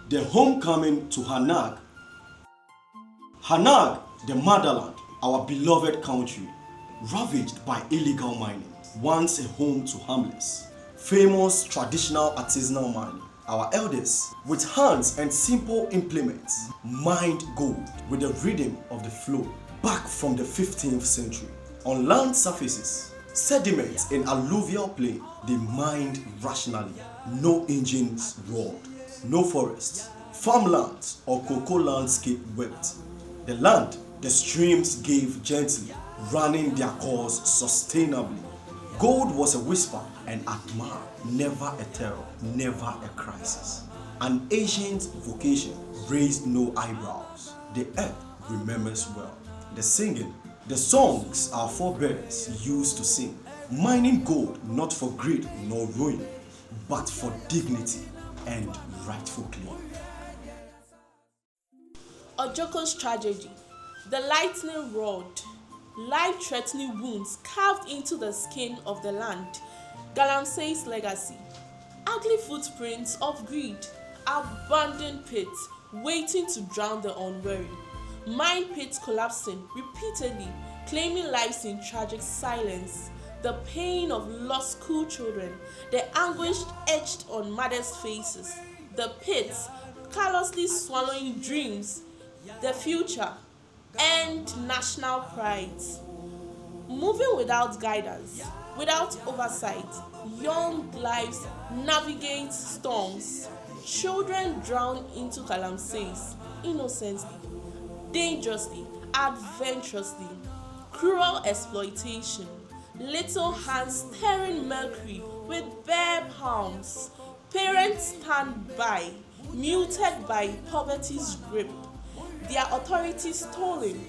The homecoming to Hanag. Hanag, the motherland, our beloved country, ravaged by illegal mining, once a home to harmless, famous traditional artisanal mining. Our elders, with hands and simple implements, mined gold with the rhythm of the flow back from the 15th century. On land surfaces, sediments in alluvial plain, they mined rationally. No engines roared, no forests, farmlands or cocoa landscape wept. The land, the streams gave gently, running their course sustainably. Gold was a whisper and admire, never a terror, never a crisis. An ancient vocation raised no eyebrows. The earth remembers well. The singing, the songs our forebears used to sing. Mining gold not for greed nor ruin, but for dignity and rightful claim. Ojoko's tragedy. The lightning rod, life-threatening wounds carved into the skin of the land. Galamsey's legacy. Ugly footprints of greed, abandoned pits waiting to drown the unwary. Mine pits collapsing repeatedly, claiming lives in tragic silence. The pain of lost school children, the anguish etched on mothers' faces. The pits callously swallowing dreams, the future, and national pride. Moving without guidance, without oversight, young lives navigate storms. Children drown into Galamseys innocently, dangerously, adventurously. Cruel exploitation. Little hands stirring mercury with bare palms. Parents stand by, muted by poverty's grip. Their authority stolen.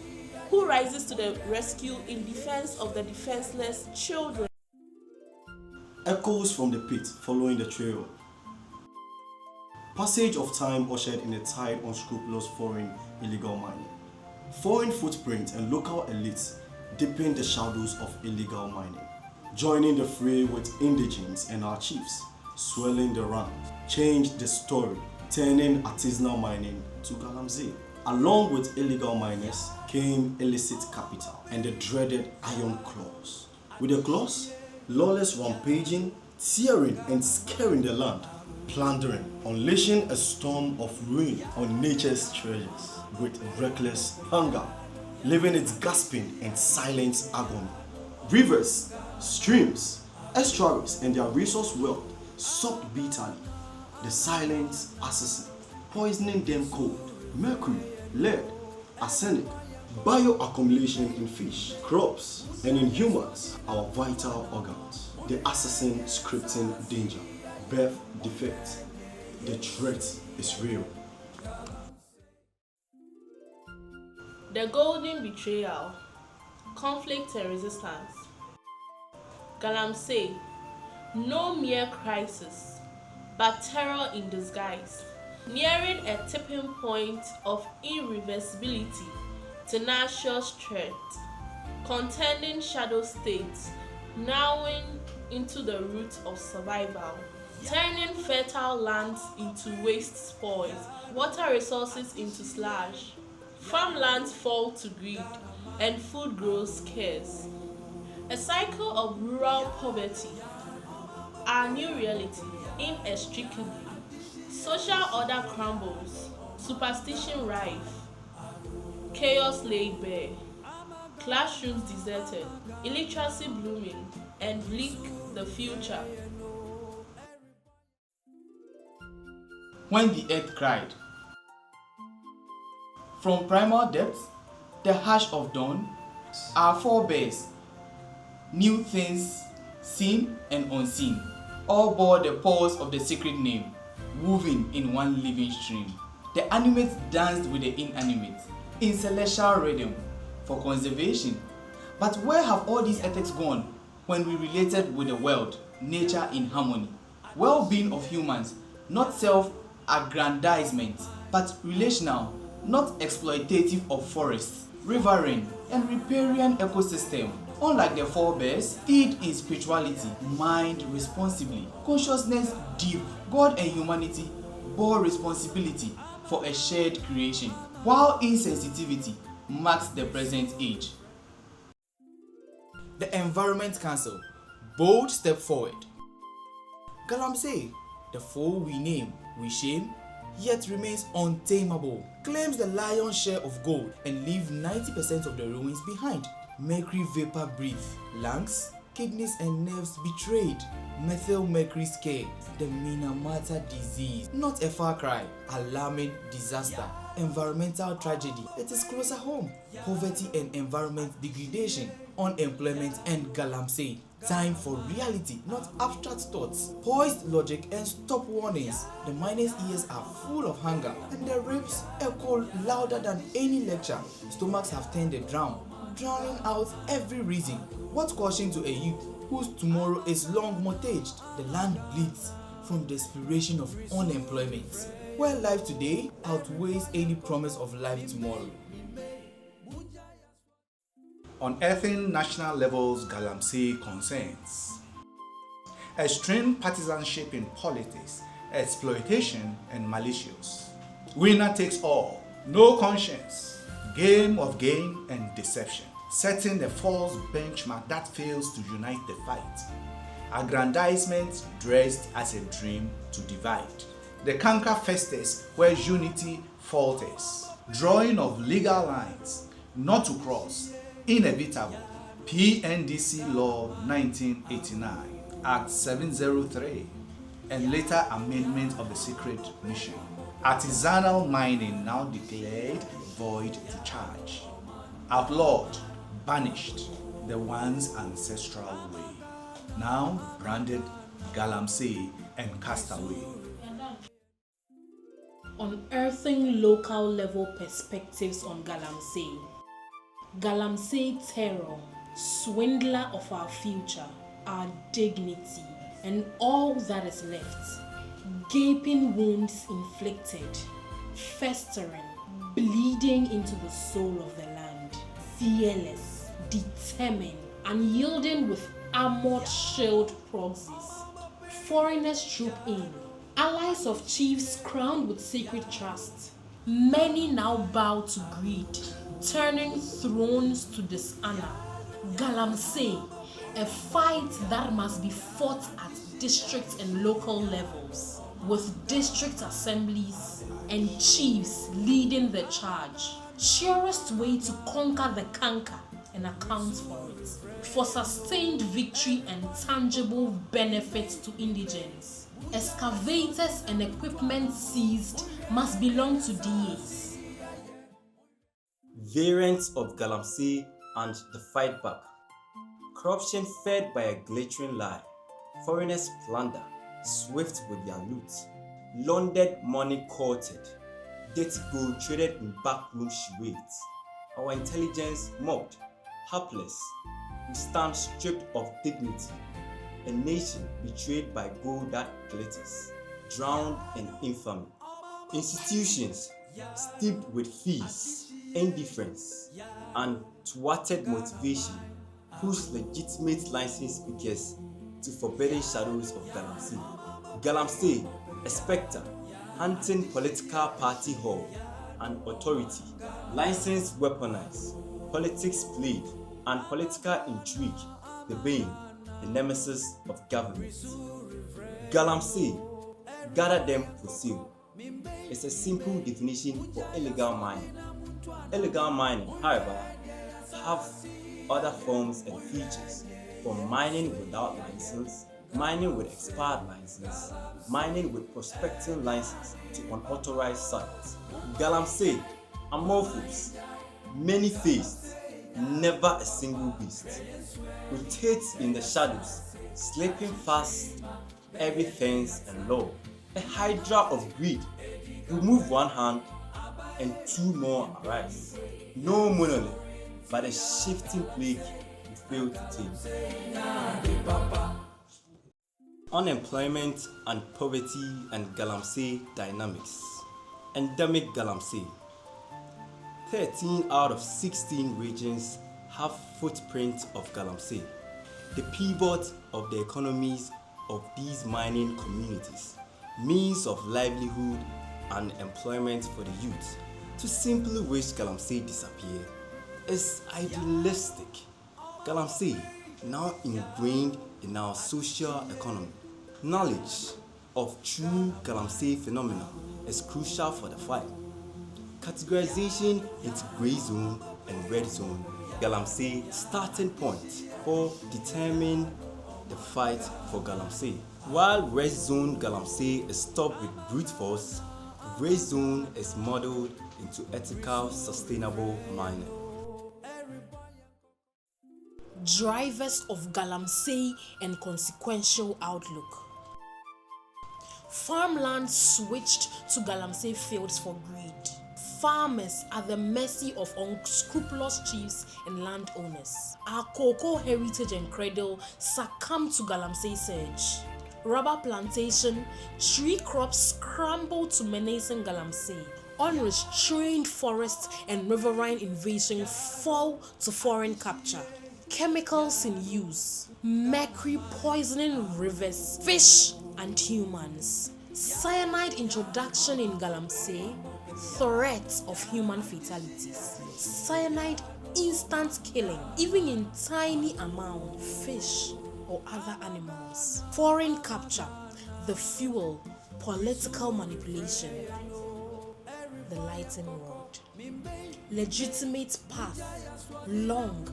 Who rises to the rescue in defense of the defenseless children? Echoes from the pit following the trail. Passage of time ushered in a tide unscrupulous foreign illegal mining. Foreign footprints and local elites deepened the shadows of illegal mining, joining the fray with indigents and our chiefs, swelling the ranks, changed the story, turning artisanal mining to Galamsey. Along with illegal miners came illicit capital and the dreaded iron claws. With the claws, lawless rampaging, tearing and scaring the land, plundering, unleashing a storm of ruin on nature's treasures with reckless hunger, leaving it gasping in silent agony. Rivers, streams, estuaries and their resource wealth sobbed bitterly. The silent assassin, poisoning them cold, mercury, lead, arsenic, bioaccumulation in fish, crops, and in humans, our vital organs. The assassin scripting danger, birth defect. The threat is real. The golden betrayal, conflict and resistance. Galamsey, no mere crisis, but terror in disguise. Nearing a tipping point of irreversibility, tenacious threat, contending shadow states, gnawing into the roots of survival, turning fertile lands into waste spoils, water resources into slush. Farmlands fall to greed, and food grows scarce. A cycle of rural poverty, our new reality, inextricably. Social order crumbles, superstition rife, chaos laid bare, classrooms deserted, illiteracy blooming, and bleak the future. When the earth cried. From primal depths, the hush of dawn, our forebears knew things seen and unseen, all bore the pulse of the sacred name, woven in one living stream. The animate danced with the inanimate, in celestial rhythm, for conservation. But where have all these ethics gone when we related with the world, nature in harmony? Well-being of humans, not self-aggrandizement, but relational, not exploitative of forests, riverine, and riparian ecosystem. Unlike the forebears, steeped in spirituality, mind responsibly, consciousness deep, God and humanity bore responsibility for a shared creation, while insensitivity marks the present age. The Environment Council, bold step forward. Galamsey, the foe we name, we shame, yet remains untamable, claims the lion's share of gold and leave 90% of the ruins behind. Mercury vapor breathe, lungs, kidneys and nerves betrayed. Methyl mercury scare, the Minamata disease, not a far cry, alarming disaster, environmental tragedy, it is closer home. Poverty and environment degradation, unemployment and Galamsey. Time for reality, not abstract thoughts. Poised logic and stop warnings. The miners' ears are full of hunger and their ribs echo louder than any lecture. Stomachs have turned a drum, drowning out every reason. What caution to a youth whose tomorrow is long mortgaged? The land bleeds from desperation of unemployment, where life today outweighs any promise of life tomorrow. Unearthing national levels Galamsey concerns. Extreme partisanship in politics, exploitation and malicious. Winner takes all, no conscience, game of gain and deception, setting a false benchmark that fails to unite the fight. Aggrandizement dressed as a dream to divide. The canker festers where unity falters. Drawing of legal lines, not to cross, inevitable. PNDC Law 1989, Act 703, and later amendment of the Secret Mission. Artisanal mining now declared void to charge. Outlawed, banished, the once ancestral way. Now branded Galamsey and Castaway. Unearthing local level perspectives on Galamsey. Galamsey terror, swindler of our future, our dignity, and all that is left. Gaping wounds inflicted, festering, bleeding into the soul of the land. Fearless, determined, unyielding with armored shield proxies. Foreigners troop in, allies of chiefs crowned with sacred trust. Many now bow to greed, turning thrones to dishonor. Galamsey, a fight that must be fought at district and local levels, with district assemblies and chiefs leading the charge. Surest way to conquer the canker and account for it, for sustained victory and tangible benefits to indigents. Excavators and equipment seized must belong to DAs. Variants of Galamsey and the fight back. Corruption fed by a glittering lie. Foreigners plunder, swift with their loot. Laundered money courted. Dirty gold traded in backroom charades. Our intelligence mocked, helpless. We stand stripped of dignity. A nation betrayed by gold that glitters, drowned in infamy. Institutions steeped with fees, indifference, and thwarted motivation push legitimate license speakers to forbidden shadows of Galamsey. Galamsey, a spectre, hunting political party hall and authority, license weaponized, politics played, and political intrigue, the bane, the nemesis of government. Galamsey, gather them for sale. It's a simple definition for illegal mining. Illegal mining, however, have other forms and features, from mining without license, mining with expired license, mining with prospecting license to unauthorized sites. Galamsey, amorphous, many-faced, never a single beast, rotates in the shadows, slipping past every fence and law. A hydra of greed, remove one hand and two more arise. No monolith, but a shifting plague we fail to tame. Unemployment and poverty and Galamsey dynamics. Endemic Galamsey. 13 out of 16 regions have footprints of Galamsey, the pivot of the economies of these mining communities. means of livelihood and employment for the youth. To simply wish Galamsey disappear is idealistic. Galamsey, now ingrained in our social economy. Knowledge of true Galamsey phenomena is crucial for the fight. Categorization into grey zone and red zone, Galamsey starting point for determining the fight for Galamsey. While red zone Galamsey is stopped with brute force, grey zone is modeled into ethical, sustainable mining. Drivers of Galamsey and consequential outlook. Farmland switched to Galamsey fields for greed. Farmers are the mercy of unscrupulous chiefs and landowners. Our cocoa heritage and cradle succumbed to Galamsey surge. Rubber plantation, tree crops scrambled to menacing Galamsey. Unrestrained forests and riverine invasion fall to foreign capture. Chemicals in use, mercury poisoning rivers, fish and humans. Cyanide introduction in Galamsey, threat of human fatalities. Cyanide instant killing, even in tiny amount, fish or other animals. Foreign capture, the fuel, political manipulation. The lighting rod. Legitimate path, long,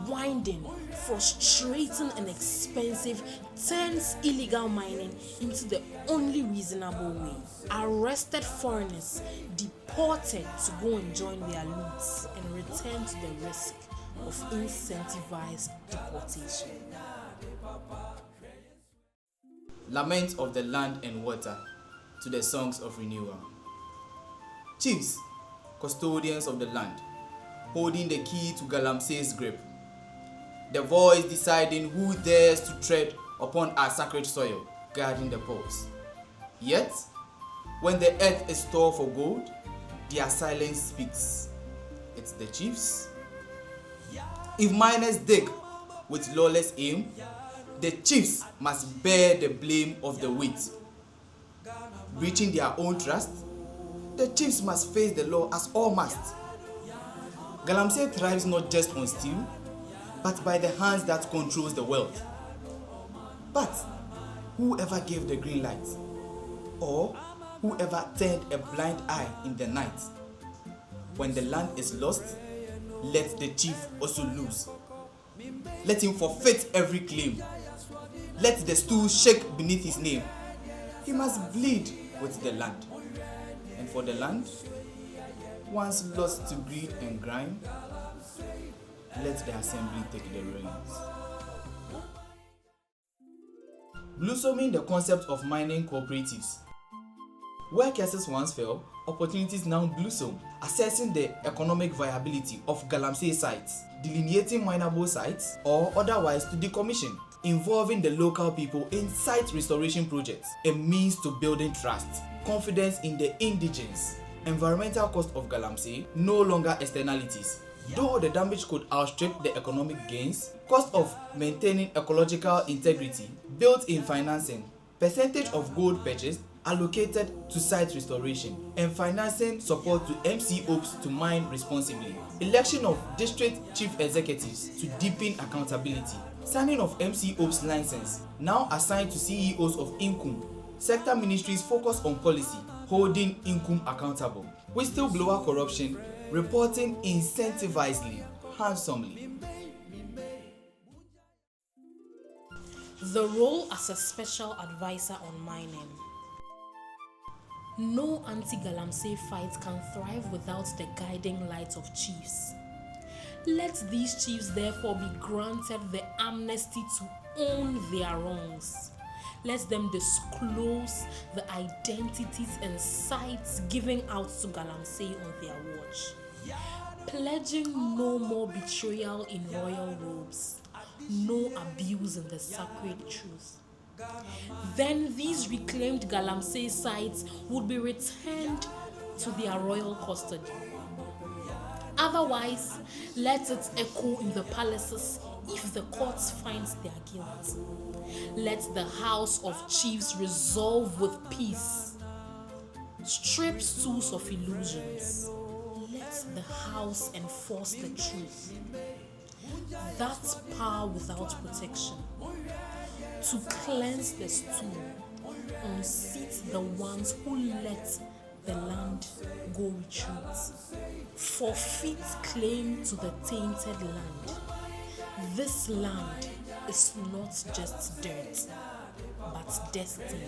winding, frustrating and expensive, turns illegal mining into the only reasonable way. Arrested foreigners deported to go and join their loots and return to the risk of incentivized deportation. Lament of the land and water to the songs of renewal. Chiefs, custodians of the land, holding the key to Galamsey's grip. The voice deciding who dares to tread upon our sacred soil, guarding the pulse. Yet, when the earth is stored for gold, their silence speaks. It's the chiefs. If miners dig with lawless aim, the chiefs must bear the blame of the wheat. Breaching their own trust, the chiefs must face the law as all must. Galamsey thrives not just on steel, but by the hands that controls the wealth. But whoever gave the green light, or whoever turned a blind eye in the night, when the land is lost, let the chief also lose. Let him forfeit every claim. Let the stool shake beneath his name. He must bleed with the land. And for the land, once lost to greed and grime, let the assembly take the reins. Blossoming the concept of mining cooperatives. Where cases once fell, opportunities now blossom, assessing the economic viability of Galamsey sites, delineating mineable sites, or otherwise to decommission, involving the local people in site restoration projects, a means to building trust, confidence in the indigenes. Environmental cost of Galamsey, no longer externalities. Though the damage could outstrip the economic gains, cost of maintaining ecological integrity, built-in financing, percentage of gold purchased allocated to site restoration, and financing support to MCOs to mine responsibly. Election of district chief executives to deepen accountability. Signing of MCOs license, now assigned to CEOs of Income. Sector ministries focus on policy, holding Income accountable. Whistleblower corruption, reporting incentivizedly, handsomely. The role as a special advisor on mining. No anti-Galamsey fight can thrive without the guiding light of chiefs. Let these chiefs therefore be granted the amnesty to own their wrongs. Let them disclose the identities and sites given out to Galamsey on their watch. Pledging no more betrayal in royal robes, no abuse in the sacred truth. Then these reclaimed Galamsey sites would be returned to their royal custody. Otherwise, let it echo in the palaces if the courts find their guilt. Let the house of chiefs resolve with peace. Strip stools of illusions. Let the house enforce the truth. That's power without protection. To cleanse the stool, unseat the ones who let the land go retreat. Forfeit claim to the tainted land. This land is not just dirt, but destiny.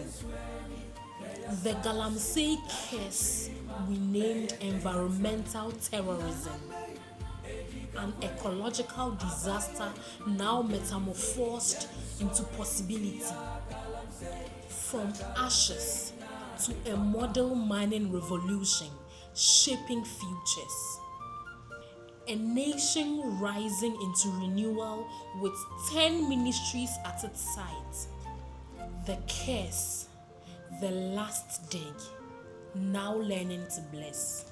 The Galamsey curse we named environmental terrorism, an ecological disaster now metamorphosed into possibility. From ashes to a model mining revolution shaping futures. A nation rising into renewal with 10 ministries at its side. The curse, the last dig, now learning to bless.